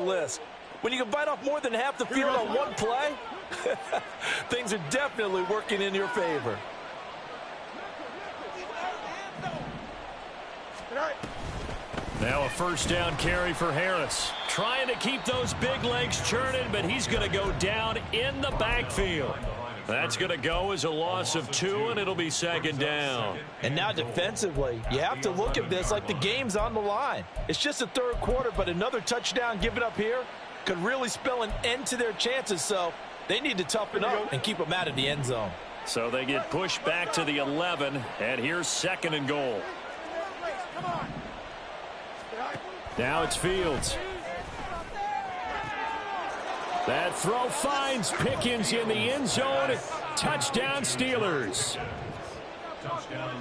list. When you can bite off more than half the field on one play, things are definitely working in your favor. Now a first down carry for Harris. Trying to keep those big legs churning, but he's going to go down in the backfield. That's going to go as a loss of 2, and it'll be second down. And now defensively, you have to look at this like the game's on the line. It's just the third quarter, but another touchdown given up here could really spell an end to their chances, so they need to toughen up and keep them out of the end zone. So they get pushed back to the 11, and here's second and goal. Now it's Fields. That throw finds Pickens in the end zone. Touchdown Steelers.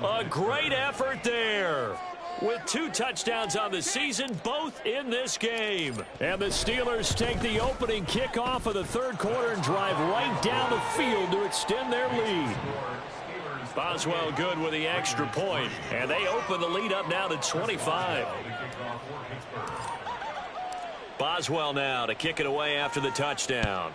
A great effort there. With 2 touchdowns on the season, both in this game. And the Steelers take the opening kickoff of the third quarter and drive right down the field to extend their lead. Boswell good with the extra point, and they open the lead up now to 25. Boswell now to kick it away after the touchdown.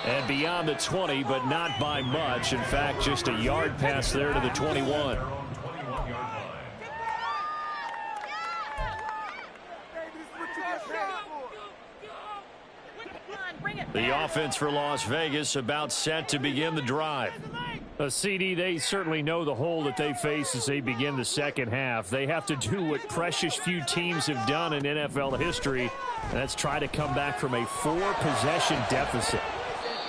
And beyond the 20, but not by much. In fact, just a yard pass there to the 21. The offense for Las Vegas about set to begin the drive. CD, they certainly know the hole that they face as they begin the second half. They have to do what precious few teams have done in NFL history, and that's try to come back from a 4-possession deficit.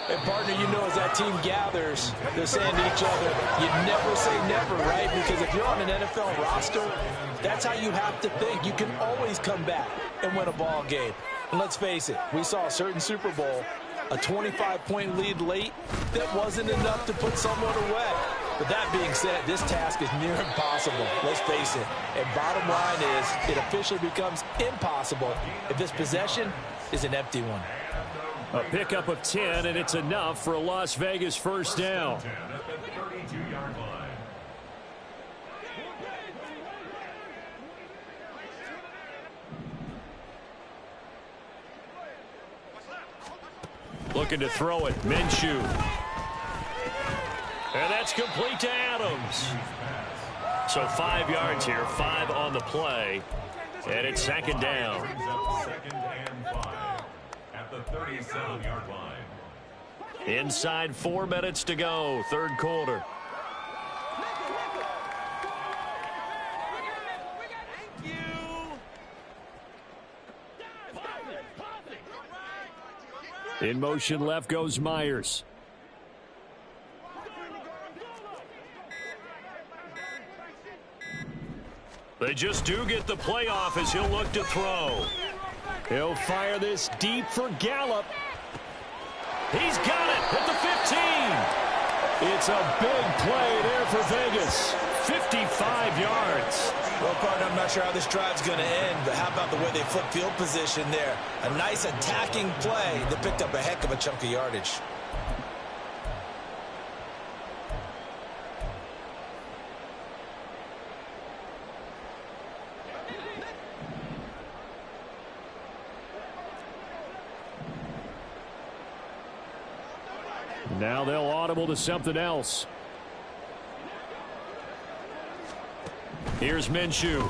And, partner, you know, as that team gathers, they're saying to each other, you never say never, right? Because if you're on an NFL roster, that's how you have to think. You can always come back and win a ball game. And let's face it, we saw a certain Super Bowl, a 25-point lead late, that wasn't enough to put someone away. But that being said, this task is near impossible. Let's face it. And bottom line is, it officially becomes impossible if this possession is an empty one. A pickup of 10, and it's enough for a Las Vegas first down. Looking to throw it, Minshew. And that's complete to Adams. So 5 yards here, 5 on the play. And it's second down. At the 37-yard line. Inside 4 minutes to go, third quarter. In motion left goes Myers. They just do get the playoff as he'll look to throw. He'll fire this deep for Gallup. He's got it at the 15. It's a big play there for Vegas. 55 yards. Well, partner, I'm not sure how this drive's going to end, but how about the way they flip field position there? A nice attacking play that picked up a heck of a chunk of yardage. Now they'll audible to something else. Here's Minshew.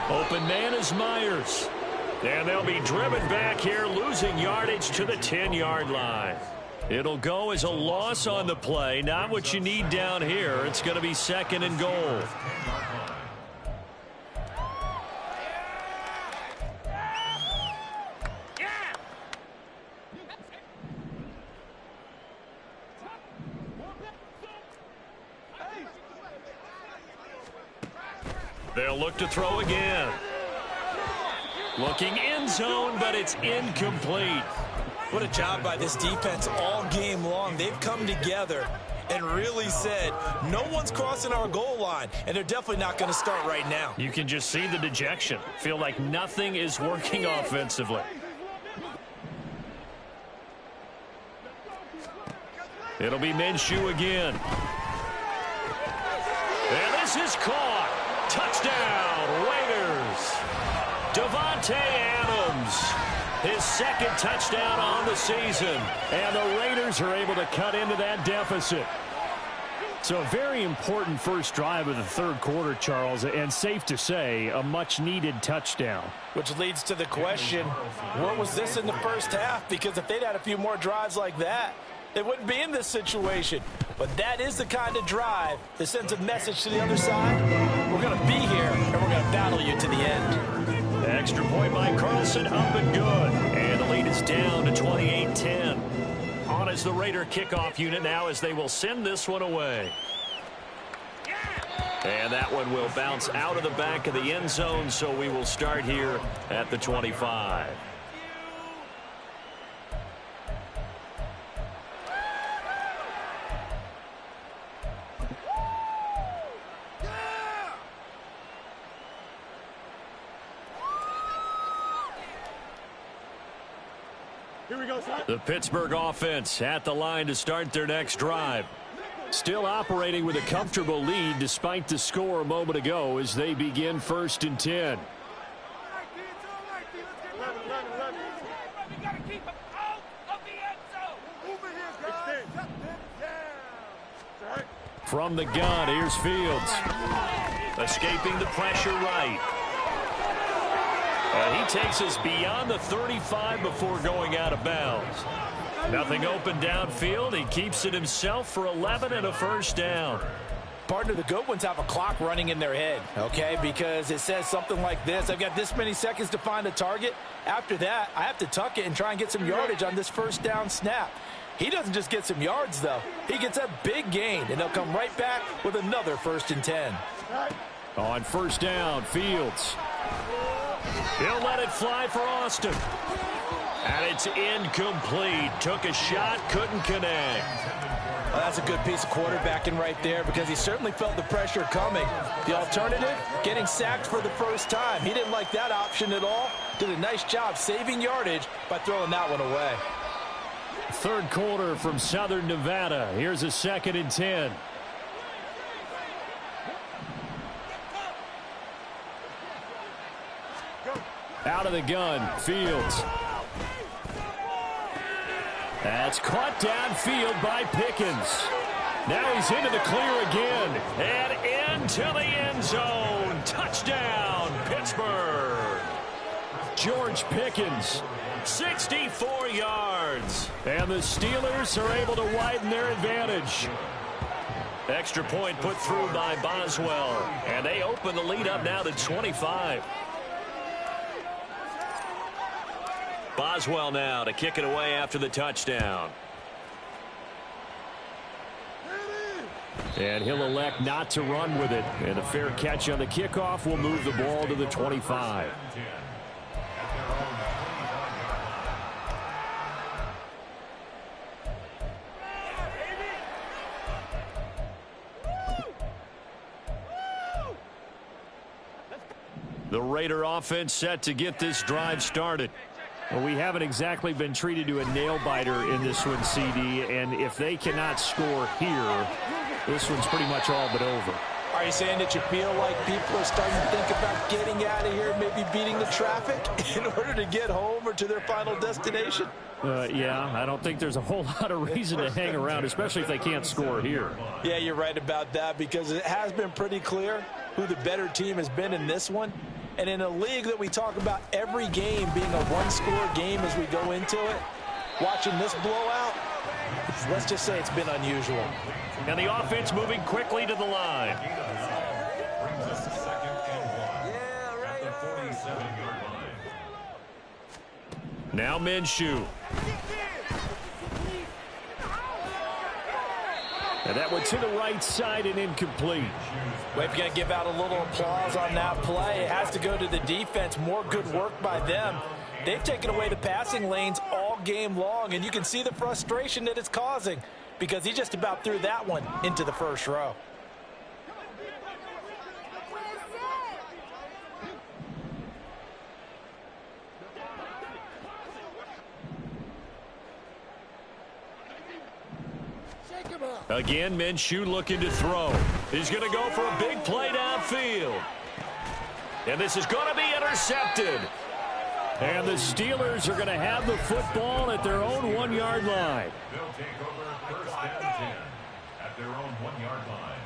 Open man is Myers. And they'll be driven back here, losing yardage to the 10-yard line. It'll go as a loss on the play. Not what you need down here. It's going to be second and goal. They'll look to throw again. Looking end zone, but it's incomplete. What a job by this defense all game long. They've come together and really said, no one's crossing our goal line, and they're definitely not going to start right now. You can just see the dejection. Feel like nothing is working offensively. It'll be Minshew again. This is caught. Touchdown, Raiders. Davante Adams, his second touchdown on the season. And the Raiders are able to cut into that deficit. So a very important first drive of the third quarter, Charles, and safe to say, a much-needed touchdown. Which leads to the question, what was this in the first half? Because if they'd had a few more drives like that, they wouldn't be in this situation. But that is the kind of drive that sends a message to the other side. We're going to be here, and we're going to battle you to the end. Extra point by Carlson, up and good. And the lead is down to 28-10. On is the Raider kickoff unit now as they will send this one away. And that one will bounce out of the back of the end zone, so we will start here at the 25. The Pittsburgh offense at the line to start their next drive. Still operating with a comfortable lead despite the score a moment ago as they begin 1st and 10. From the gun, here's Fields. Escaping the pressure right. And he takes us beyond the 35 before going out of bounds. Nothing open downfield. He keeps it himself for 11 and a first down. Partner, the good ones have a clock running in their head, okay? Because it says something like this. I've got this many seconds to find a target. After that, I have to tuck it and try and get some yardage on this first down snap. He doesn't just get some yards, though. He gets a big gain, and he'll come right back with another 1st and 10. On first down, Fields. He'll let it fly for Austin. And it's incomplete. Took a shot, couldn't connect. Well, that's a good piece of quarterbacking right there because he certainly felt the pressure coming. The alternative, getting sacked for the first time. He didn't like that option at all. Did a nice job saving yardage by throwing that one away. Third quarter from Southern Nevada. Here's a 2nd and 10. Out of the gun, Fields. That's caught downfield by Pickens. Now he's into the clear again. And into the end zone. Touchdown, Pittsburgh. George Pickens, 64 yards. And the Steelers are able to widen their advantage. Extra point put through by Boswell. And they open the lead up now to 25. Boswell now to kick it away after the touchdown. And he'll elect not to run with it. And a fair catch on the kickoff will move the ball to the 25. The Raider offense set to get this drive started. Well, we haven't exactly been treated to a nail-biter in this one, CD, and if they cannot score here, this one's pretty much all but over. Are you saying that you feel like people are starting to think about getting out of here, maybe beating the traffic in order to get home or to their final destination? Yeah, I don't think there's a whole lot of reason to hang around, especially if they can't score here. Yeah, you're right about that because it has been pretty clear who the better team has been in this one. And in a league that we talk about every game being a one-score game as we go into it, watching this blowout, let's just say it's been unusual. And the offense moving quickly to the line. Now Minshew. And that one to the right side and incomplete. We're going to give out a little applause on that play. It has to go to the defense. More good work by them. They've taken away the passing lanes all game long, and you can see the frustration that it's causing because he just about threw that one into the first row. Again, Minshew looking to throw. He's going to go for a big play downfield. And this is going to be intercepted. And the Steelers are going to have the football at their own 1-yard line. They'll take over 1st and 10 at their own 1-yard line.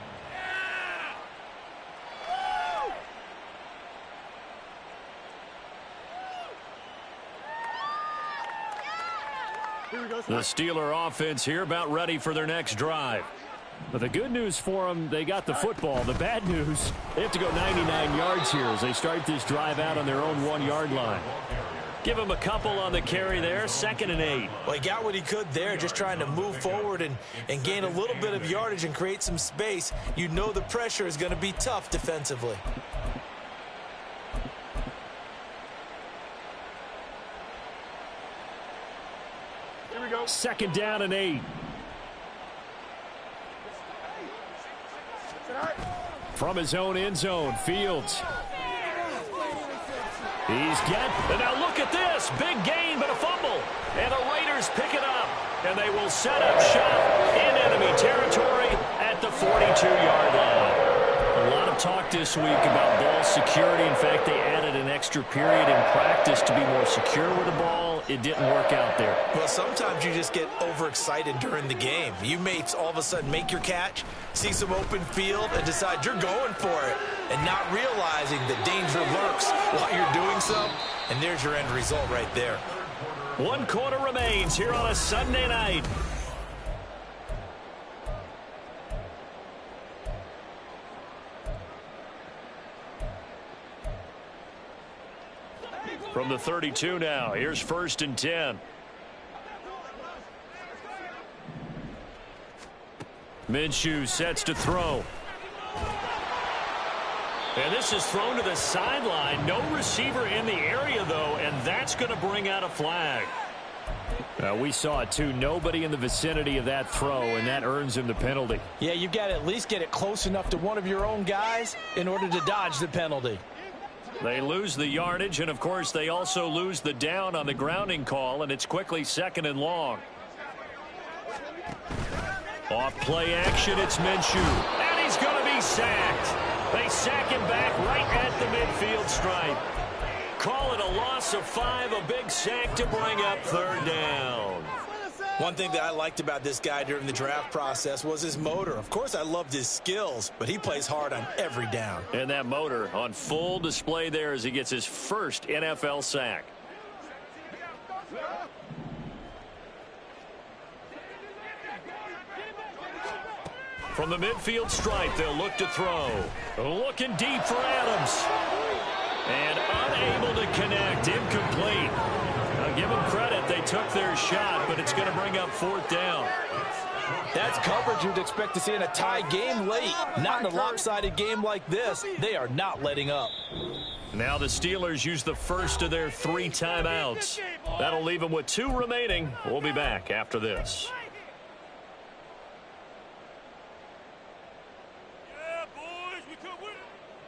The Steeler offense here about ready for their next drive. But the good news for them, they got the football. The bad news, they have to go 99 yards here as they start this drive out on their own 1-yard line. Give him a couple on the carry there, 2nd and 8. Well, he got what he could there, just trying to move forward and gain a little bit of yardage and create some space. You know the pressure is going to be tough defensively. Here we go. 2nd down and 8. From his own end zone, Fields. He's got, and now look at this. Big gain, but a fumble. And the Raiders pick it up. And they will set up shop in enemy territory at the 42-yard line. A lot of talk this week about ball security. In fact, they added an extra period in practice to be more secure with the ball. It didn't work out there. Well, sometimes you just get overexcited during the game. You may all of a sudden make your catch, see some open field, and decide you're going for it, and not realizing the danger lurks while you're doing so. And there's your end result right there. 1 quarter remains here on a Sunday night. From the 32 now, here's 1st and 10. Minshew sets to throw. And this is thrown to the sideline. No receiver in the area, though, and that's going to bring out a flag. We saw it, too. Nobody in the vicinity of that throw, and that earns him the penalty. Yeah, you've got to at least get it close enough to one of your own guys in order to dodge the penalty. They lose the yardage, and, of course, they also lose the down on the grounding call, and it's quickly 2nd and long. Off play action, it's Minshew. And he's going to be sacked. They sack him back right at the midfield stripe. Call it a loss of 5, a big sack to bring up 3rd down. One thing that I liked about this guy during the draft process was his motor. Of course, I loved his skills, but he plays hard on every down. And that motor on full display there as he gets his first NFL sack. From the midfield stripe, they'll look to throw. Looking deep for Adams. And unable to connect. Incomplete. Now give them credit. They took their shot, but it's going to bring up 4th down. That's coverage you'd expect to see in a tie game late. Not in a lopsided game like this. They are not letting up. Now the Steelers use the first of their 3 timeouts. That'll leave them with 2 remaining. We'll be back after this. Yeah, boys, we could win.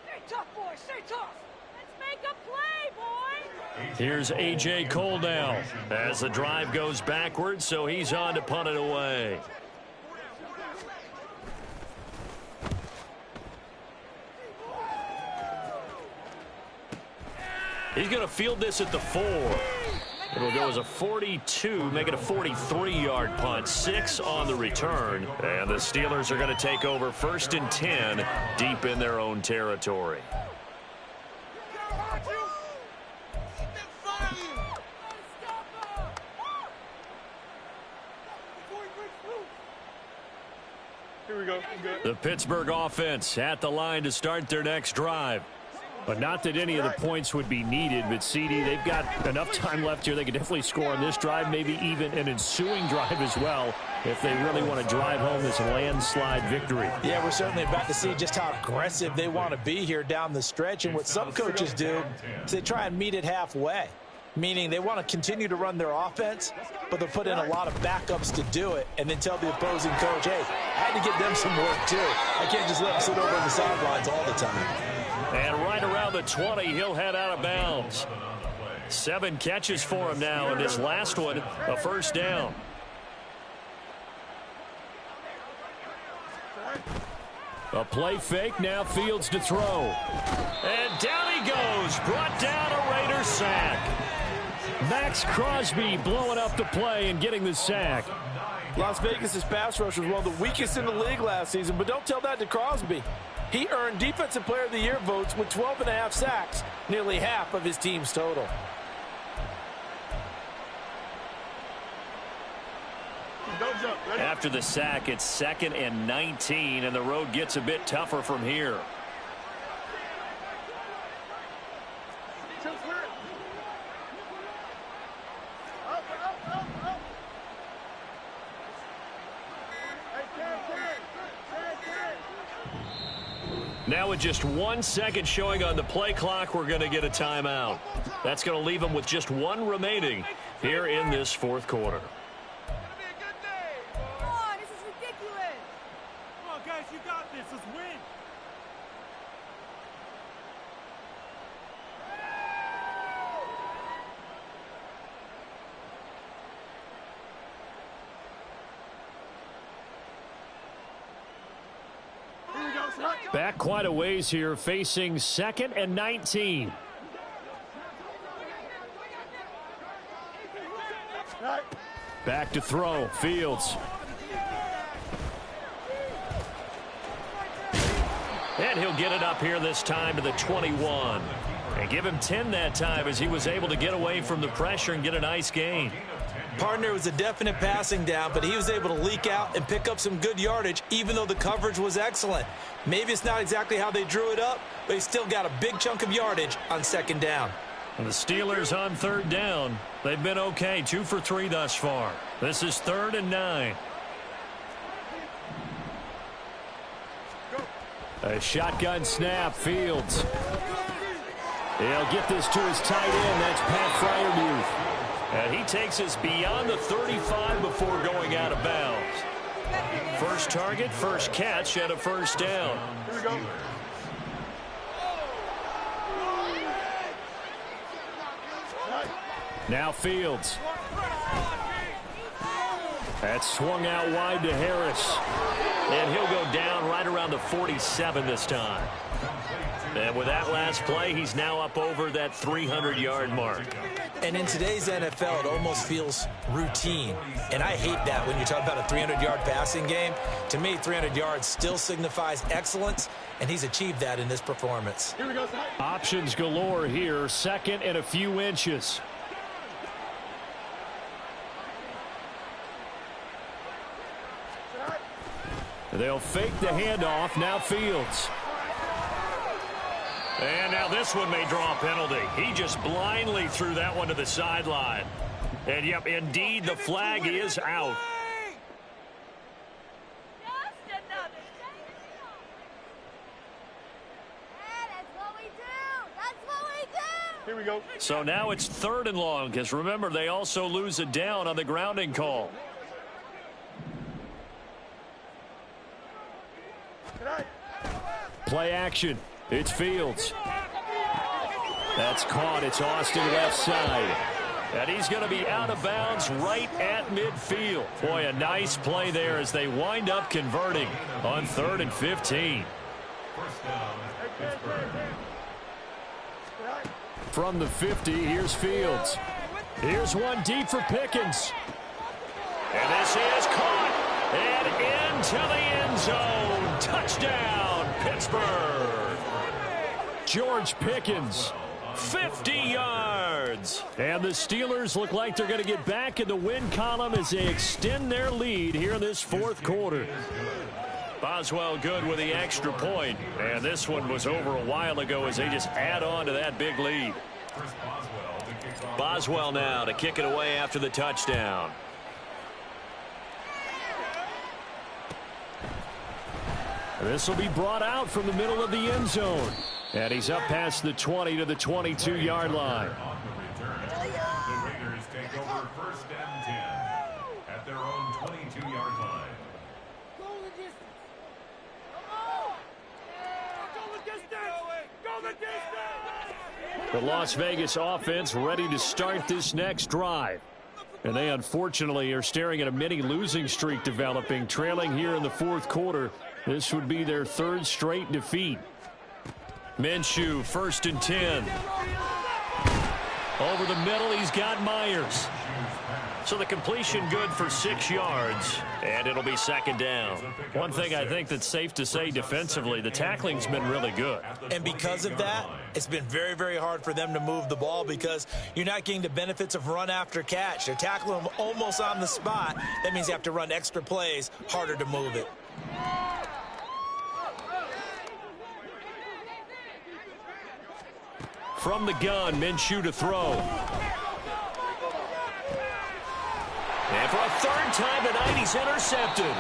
Stay tough, boys. Stay tough. Let's make a play, boys. Here's A.J. Cole now as the drive goes backwards, so he's on to punt it away. He's going to field this at the 4. It'll go as a 42, make it a 43-yard punt. 6 on the return. And the Steelers are going to take over 1st and 10 deep in their own territory. Here we go. The Pittsburgh offense at the line to start their next drive. But not that any of the points would be needed, but CD, they've got enough time left here. They could definitely score on this drive, maybe even an ensuing drive as well, if they really want to drive home this landslide victory. Yeah, we're certainly about to see just how aggressive they want to be here down the stretch. And what some coaches do is they try and meet it halfway, meaning they want to continue to run their offense, but they'll put in a lot of backups to do it and then tell the opposing coach, hey, I had to get them some work too. I can't just let them sit over on the sidelines all the time. And right around the 20, he'll head out of bounds. 7 catches for him now, and this last one, a 1st down. A play fake, now Fields to throw. And down he goes, brought down a Raiders sack. Max Crosby blowing up the play and getting the sack. Las Vegas' pass rush was one of the weakest in the league last season, but don't tell that to Crosby. He earned Defensive Player of the Year votes with 12.5 sacks, nearly half of his team's total. After the sack, it's 2nd and 19, and the road gets a bit tougher from here. Now with just 1 second showing on the play clock, we're going to get a timeout. That's going to leave them with just 1 remaining here in this 4th quarter. You got this. Let's win. Back quite a ways here, facing 2nd and 19. Back to throw, Fields. And he'll get it up here this time to the 21. And give him 10 that time as he was able to get away from the pressure and get a nice gain. Partner was a definite passing down, but he was able to leak out and pick up some good yardage, even though the coverage was excellent. Maybe it's not exactly how they drew it up, but he still got a big chunk of yardage on 2nd down. And the Steelers on 3rd down. They've been okay, 2 for 3 thus far. This is 3rd and 9. A shotgun snap, Fields. He'll get this to his tight end. That's Pat Freiermuth. And he takes us beyond the 35 before going out of bounds. First target, first catch, and a 1st down. Here we go. Now Fields. That's swung out wide to Harris. And he'll go down right around the 47 this time. And with that last play, he's now up over that 300-yard mark. And in today's NFL, it almost feels routine. And I hate that when you talk about a 300-yard passing game. To me, 300 yards still signifies excellence, and he's achieved that in this performance. Here we go. Options galore here, 2nd and a few inches. They'll fake the handoff. Now Fields. And now this one may draw a penalty. He just blindly threw that one to the sideline. And, yep, indeed, the flag is out. Here we go. So now it's 3rd and long, because remember, they also lose a down on the grounding call. Play action. It's Fields. That's caught. It's Austin left side. And he's going to be out of bounds right at midfield. Boy, a nice play there as they wind up converting on 3rd and 15. From the 50, here's Fields. Here's one deep for Pickens. And this is caught. And into the end zone. Touchdown, Pittsburgh. George Pickens, 50 yards. And the Steelers look like they're going to get back in the win column as they extend their lead here in this 4th quarter. Boswell good with the extra point. And this one was over a while ago as they just add on to that big lead. Boswell now to kick it away after the touchdown. This will be brought out from the middle of the end zone. And he's up past the 20 to the 22-yard line. The Raiders take over 1st and 10 at their own 22-yard line. The Las Vegas offense ready to start this next drive. And they unfortunately are staring at a mini losing streak developing, trailing here in the 4th quarter This would be their third straight defeat. Minshew, 1st and 10. Over the middle, he's got Myers. So the completion good for 6 yards, and it'll be 2nd down. One thing I think that's safe to say defensively, the tackling's been really good. And because of that, it's been very, very hard for them to move the ball because you're not getting the benefits of run after catch. They're tackling them almost on the spot. That means you have to run extra plays, harder to move it. From the gun, Minshew to throw. And for a 3rd time tonight, he's intercepted.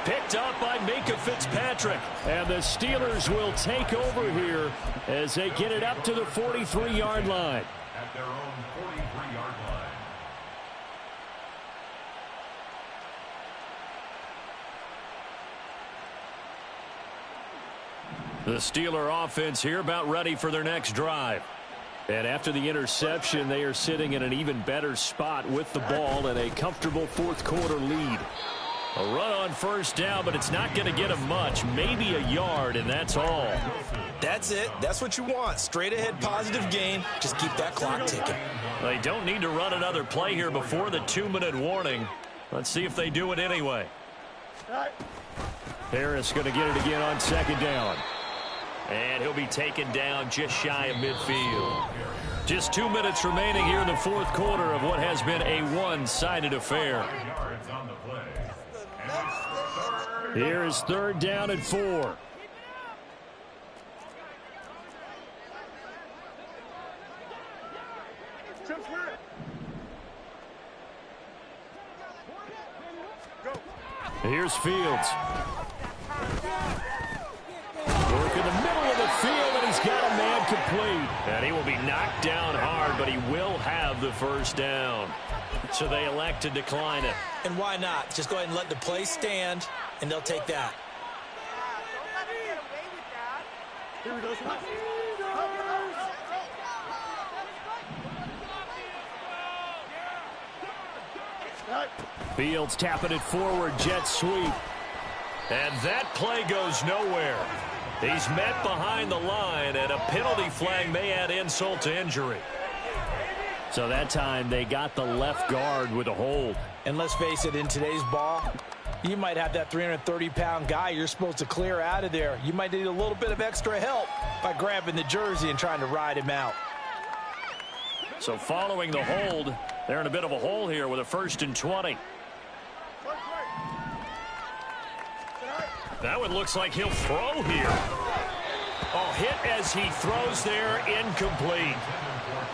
Picked up by Minka Fitzpatrick. And the Steelers will take over here as they get it up to the 43-yard line. At their own 43-yard line. The Steeler offense here about ready for their next drive. And after the interception, they are sitting in an even better spot with the ball and a comfortable 4th quarter lead. A run on 1st down, but it's not going to get them much. Maybe a yard, and that's all. That's it. That's what you want. Straight ahead, positive gain. Just keep that clock ticking. They don't need to run another play here before the 2-minute warning. Let's see if they do it anyway. Harris going to get it again on 2nd down. And he'll be taken down just shy of midfield. Just 2 minutes remaining here in the 4th quarter of what has been a one-sided affair. Here is 3rd down and 4. Here's Fields. Work in the middle of the field, and he's got a man complete. And he will be knocked down hard, but he will have the 1st down. So they elect to decline it. And why not? Just go ahead and let the play stand, and they'll take that. Fields tapping it forward, jet sweep. And that play goes nowhere. He's met behind the line, and a penalty flag may add insult to injury. So that time they got the left guard with a hold. And let's face it, in today's ball, you might have that 330-pound guy you're supposed to clear out of there. You might need a little bit of extra help by grabbing the jersey and trying to ride him out. So following the hold, they're in a bit of a hole here with a 1st and 20. That one looks like he'll throw here. Oh, hit as he throws there, incomplete.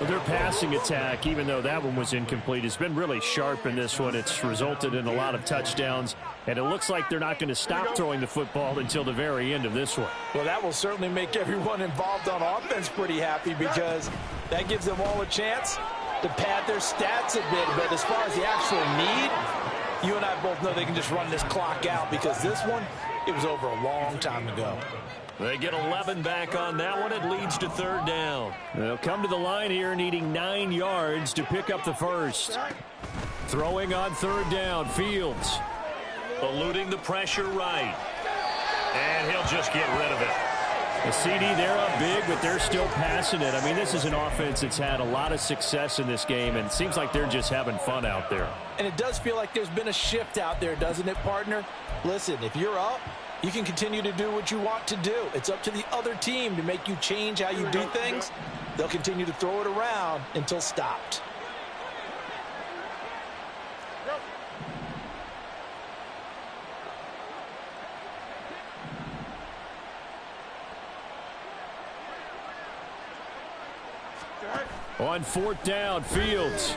Well, their passing attack, even though that one was incomplete, has been really sharp in this one. It's resulted in a lot of touchdowns, and it looks like they're not going to stop throwing the football until the very end of this one. Well, that will certainly make everyone involved on offense pretty happy because that gives them all a chance to pad their stats a bit. But as far as the actual need, you and I both know they can just run this clock out because this one, it was over a long time ago. They get 11 back on that one. It leads to 3rd down. They'll come to the line here needing 9 yards to pick up the 1st. Throwing on 3rd down, Fields. Eluding the pressure right. And he'll just get rid of it. The CD, they're up big, but they're still passing it. I mean, this is an offense that's had a lot of success in this game, and it seems like they're just having fun out there. And it does feel like there's been a shift out there, doesn't it, partner? Listen, if you're up, you can continue to do what you want to do. It's up to the other team to make you change how you do things. They'll continue to throw it around until stopped. On 4th down, Fields.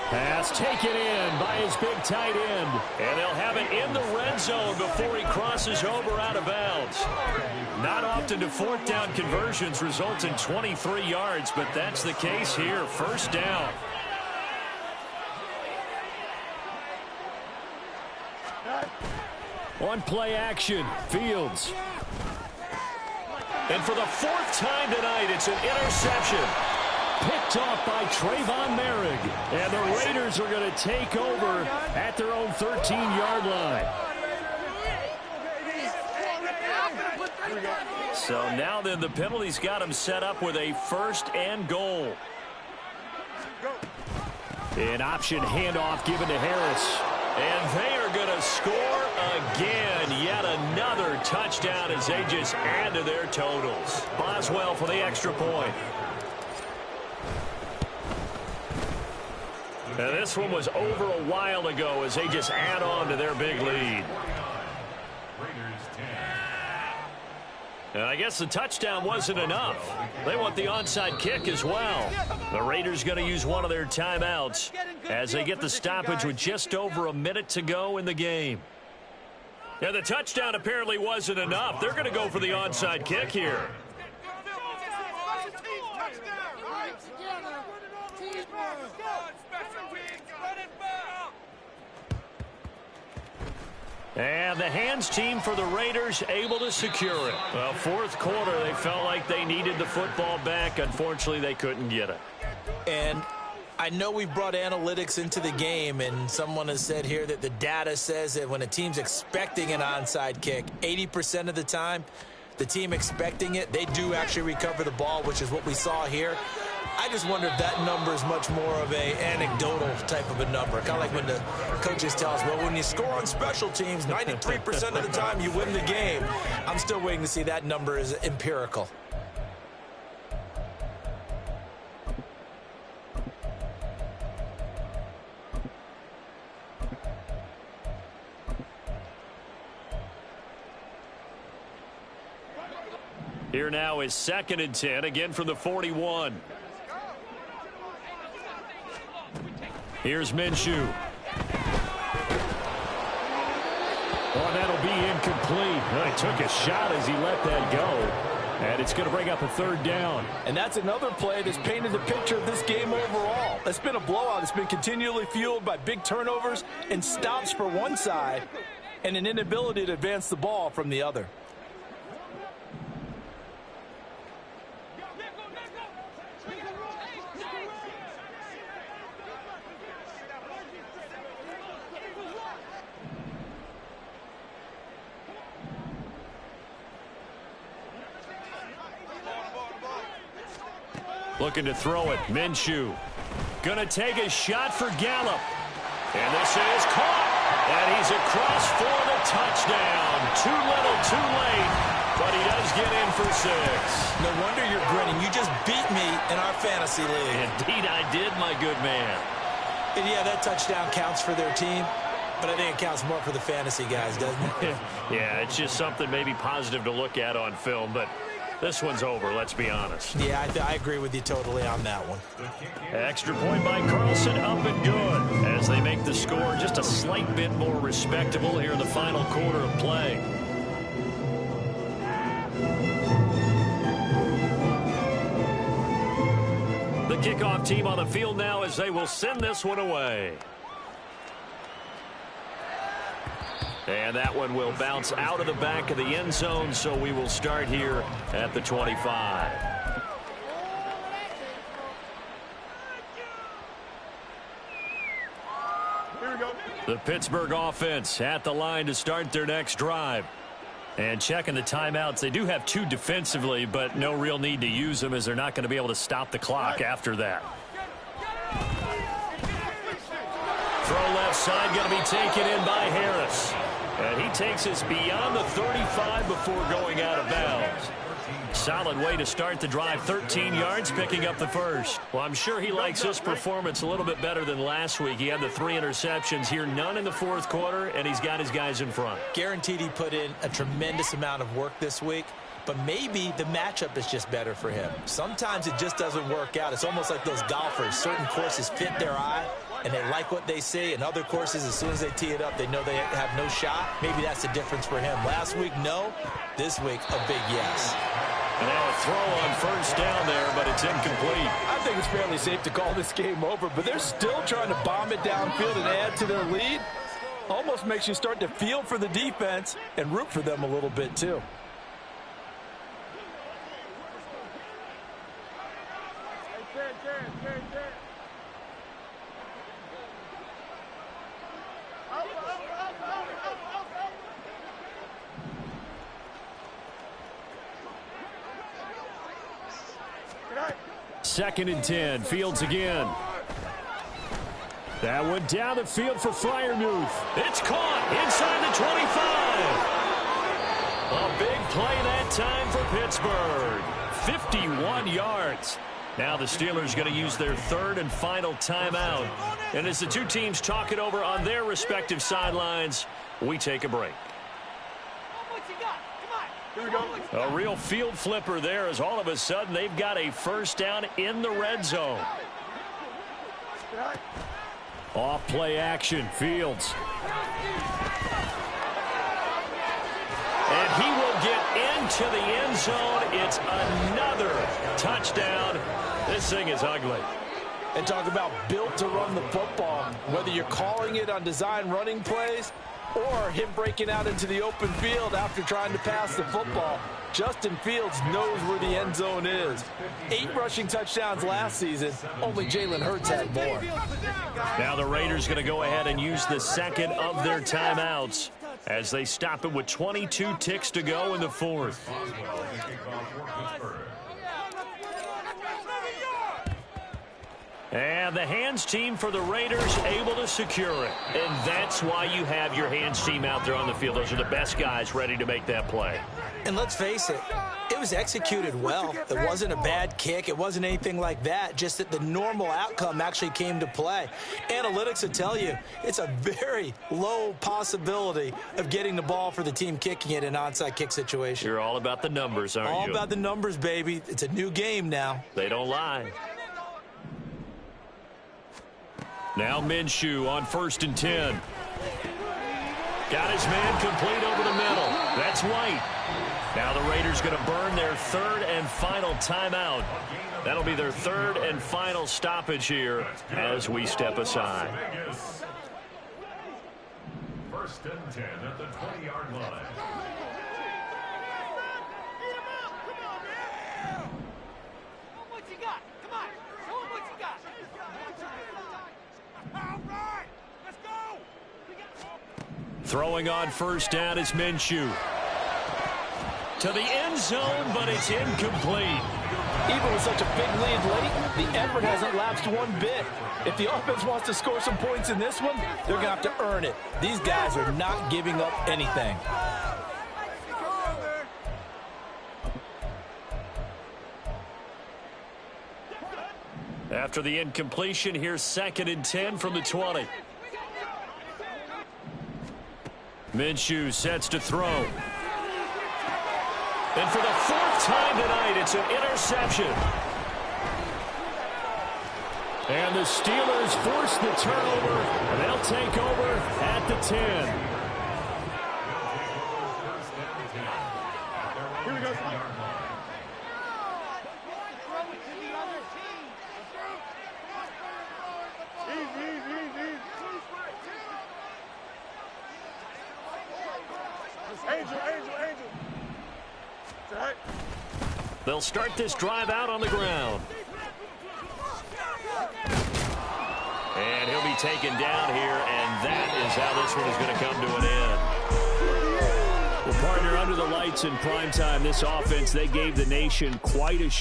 Pass taken in by his big tight end. And they'll have it in the red zone before he crosses over out of bounds. Not often do 4th down conversions result in 23 yards, but that's the case here. 1st down. On play action, Fields. And for the 4th time tonight, it's an interception. picked off by Trayvon Merrick. And the Raiders are going to take over at their own 13-yard line. So now then the penalty's got him set up with a 1st and goal. An option handoff given to Harris. And they are going to score again. Yet another touchdown as they just add to their totals. Boswell for the extra point. And this one was over a while ago as they just add on to their big lead. And I guess the touchdown wasn't enough. They want the onside kick as well. The Raiders going to use one of their timeouts as they get the stoppage with just over a minute to go in the game. Yeah, the touchdown apparently wasn't enough. They're going to go for the onside kick here. And the hands team for the Raiders able to secure it. Well, 4th quarter, they felt like they needed the football back. Unfortunately, they couldn't get it. And I know we brought analytics into the game, and someone has said here that the data says that when a team's expecting an onside kick, 80% of the time, the team expecting it, they do actually recover the ball, which is what we saw here. I just wonder if that number is much more of a anecdotal type of a number. Kind of like when the coaches tell us, well, when you score on special teams, 93% of the time you win the game. I'm still waiting to see that number is empirical. Here now is 2nd and 10, again from the 41. Here's Minshew. Oh, that'll be incomplete. Well, he took a shot as he let that go. And it's going to bring up a 3rd down. And that's another play that's painted the picture of this game overall. It's been a blowout. It's been continually fueled by big turnovers and stops for one side and an inability to advance the ball from the other. Looking to throw it. Minshew. Gonna take a shot for Gallup. And this is caught. And he's across for the touchdown. Too little, too late. But he does get in for 6. No wonder you're grinning. You just beat me in our fantasy league. Indeed I did, my good man. And yeah, that touchdown counts for their team. But I think it counts more for the fantasy guys, doesn't it? Yeah, it's just something maybe positive to look at on film. But this one's over, let's be honest. Yeah, I agree with you totally on that one. Extra point by Carlson, up and good. As they make the score just a slight bit more respectable here in the final quarter of play. The kickoff team on the field now as they will send this one away. And that one will bounce out of the back of the end zone, so we will start here at the 25. Here we go. The Pittsburgh offense at the line to start their next drive. And checking the timeouts, they do have 2 defensively, but no real need to use them as they're not going to be able to stop the clock after that. Throw left side, going to be taken in by Harris. And he takes us beyond the 35 before going out of bounds. Solid way to start the drive. 13 yards, picking up the first. Well, I'm sure he likes this performance a little bit better than last week. He had the 3 interceptions here, none in the 4th quarter, and he's got his guys in front. Guaranteed he put in a tremendous amount of work this week, but maybe the matchup is just better for him. Sometimes it just doesn't work out. It's almost like those golfers. Certain courses fit their eye, and they like what they see. And other courses, as soon as they tee it up, they know they have no shot. Maybe that's the difference for him. Last week, no. This week, a big yes. And now a throw on first down there, but it's incomplete. I think it's fairly safe to call this game over, but they're still trying to bomb it downfield and add to their lead. Almost makes you start to feel for the defense and root for them a little bit, too. Second and 10. Fields again. That one down the field for Freiermuth. It's caught inside the 25. A big play that time for Pittsburgh. 51 yards. Now the Steelers going to use their third and final timeout. And as the two teams talk it over on their respective sidelines, we take a break. A real field flipper there as all of a sudden they've got a first down in the red zone. Off play action, Fields. And he will get into the end zone. It's another touchdown. This thing is ugly. And talk about built to run the football. Whether you're calling it on design running plays or him breaking out into the open field after trying to pass the football, Justin Fields knows where the end zone is. 8 rushing touchdowns last season. Only Jalen Hurts had more. Now the Raiders going to go ahead and use the second of their timeouts as they stop it with 22 ticks to go in the fourth. And the hands team for the Raiders able to secure it. And that's why you have your hands team out there on the field. Those are the best guys ready to make that play. And let's face it, it was executed well. It wasn't a bad kick. It wasn't anything like that. Just that the normal outcome actually came to play. Analytics will tell you it's a very low possibility of getting the ball for the team kicking it in an onside kick situation. You're all about the numbers, aren't you? All about the numbers, baby. It's a new game now. They don't lie. Now Minshew on 1st and 10. Got his man complete over the middle. That's White. Now the Raiders going to burn their third and final timeout. That'll be their third and final stoppage here as we step aside. 1st and 10 at the 20-yard line. Throwing on 1st down is Minshew. To the end zone, but it's incomplete. Even with such a big lead late, the effort hasn't lapsed one bit. If the offense wants to score some points in this one, they're going to have to earn it. These guys are not giving up anything. After the incompletion, here's 2nd and 10 from the 20. Minshew sets to throw. And for the 4th time tonight, it's an interception. And the Steelers force the turnover, and they'll take over at the 10. Here we go. Angel. They'll start this drive out on the ground. And he'll be taken down here, and that is how this one is going to come to an end. Well, partner, under the lights in primetime, this offense, they gave the nation quite a show.